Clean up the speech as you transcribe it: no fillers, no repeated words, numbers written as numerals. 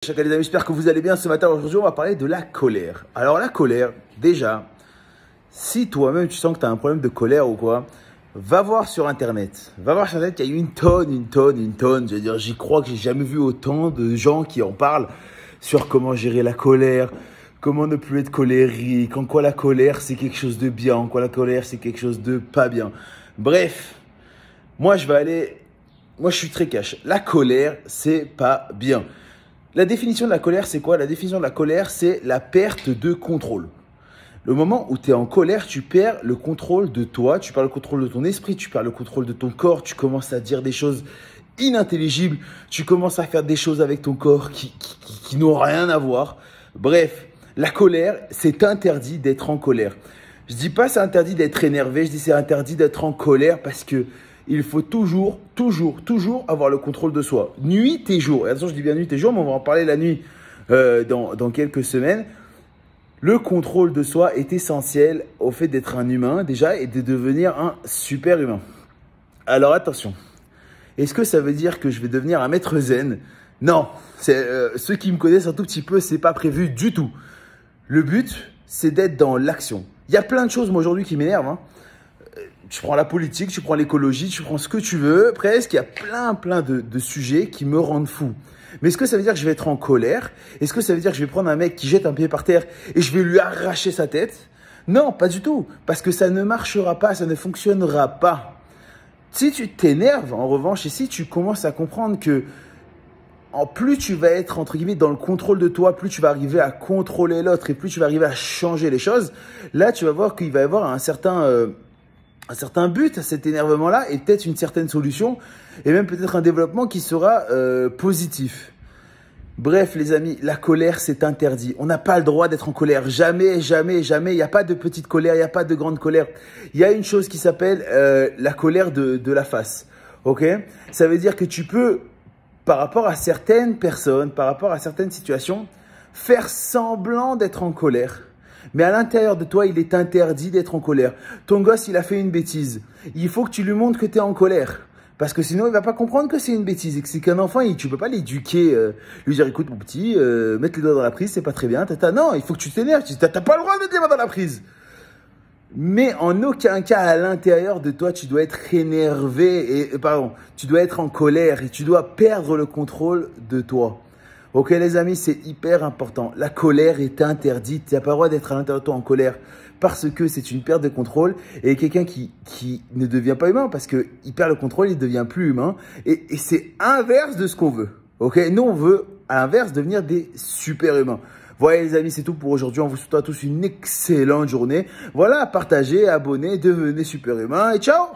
Chacun les amis, j'espère que vous allez bien ce matin. Aujourd'hui, on va parler de la colère. Alors la colère, déjà, si toi-même tu sens que tu as un problème de colère ou quoi, va voir sur Internet. Va voir sur Internet, il y a eu une tonne. Je veux dire, j'y crois que j'ai jamais vu autant de gens qui en parlent sur comment gérer la colère, comment ne plus être colérique, en quoi la colère c'est quelque chose de bien, en quoi la colère c'est quelque chose de pas bien. Bref, moi je suis très cash. La colère, c'est pas bien. La définition de la colère, c'est quoi? La définition de la colère, c'est la perte de contrôle. Le moment où tu es en colère, tu perds le contrôle de toi, tu perds le contrôle de ton esprit, tu perds le contrôle de ton corps, tu commences à dire des choses inintelligibles, tu commences à faire des choses avec ton corps qui n'ont rien à voir. Bref, la colère, c'est interdit d'être en colère. Je dis pas c'est interdit d'être énervé, je dis c'est interdit d'être en colère parce que il faut toujours avoir le contrôle de soi. Nuit et jour. Et attention, je dis bien nuit et jour, mais on va en parler la nuit dans quelques semaines. Le contrôle de soi est essentiel au fait d'être un humain déjà et de devenir un super humain. Alors attention, est-ce que ça veut dire que je vais devenir un maître zen? Non, ceux qui me connaissent un tout petit peu, c'est pas prévu du tout. Le but, c'est d'être dans l'action. Il y a plein de choses, moi, aujourd'hui, qui m'énervent, hein. Tu prends la politique, tu prends l'écologie, tu prends ce que tu veux. Presque, il y a plein de sujets qui me rendent fou. Mais est-ce que ça veut dire que je vais être en colère? Est-ce que ça veut dire que je vais prendre un mec qui jette un pied par terre et je vais lui arracher sa tête? Non, pas du tout. Parce que ça ne marchera pas, ça ne fonctionnera pas. Si tu t'énerves, en revanche, et si tu commences à comprendre que plus tu vas être, entre guillemets, dans le contrôle de toi, plus tu vas arriver à contrôler l'autre et plus tu vas arriver à changer les choses, là, tu vas voir qu'il va y avoir un certain but à cet énervement-là et peut-être une certaine solution et même peut-être un développement qui sera positif. Bref, les amis, la colère, c'est interdit. On n'a pas le droit d'être en colère. Jamais. Il n'y a pas de petite colère, il n'y a pas de grande colère. Il y a une chose qui s'appelle la colère de la face. Ok? Ça veut dire que tu peux, par rapport à certaines personnes, par rapport à certaines situations, faire semblant d'être en colère. Mais à l'intérieur de toi, il est interdit d'être en colère. Ton gosse, il a fait une bêtise. Il faut que tu lui montres que tu es en colère. Parce que sinon, il ne va pas comprendre que c'est une bêtise. Et que c'est qu'un enfant, tu ne peux pas l'éduquer, lui dire, écoute mon petit, mettre les doigts dans la prise, c'est pas très bien. Non, il faut que tu t'énerves. Tu n'as pas le droit de mettre les doigts dans la prise. Mais en aucun cas, à l'intérieur de toi, tu dois être énervé. Tu dois être en colère et tu dois perdre le contrôle de toi. Ok les amis, c'est hyper important. La colère est interdite. Tu n'as pas le droit d'être à l'intérieur de toi en colère parce que c'est une perte de contrôle. Et quelqu'un qui ne devient pas humain parce qu'il perd le contrôle, il ne devient plus humain. Et c'est inverse de ce qu'on veut. Ok, nous, on veut à l'inverse devenir des super humains. Voilà les amis, c'est tout pour aujourd'hui. On vous souhaite à tous une excellente journée. Voilà, partagez, abonnez, devenez super humains et ciao!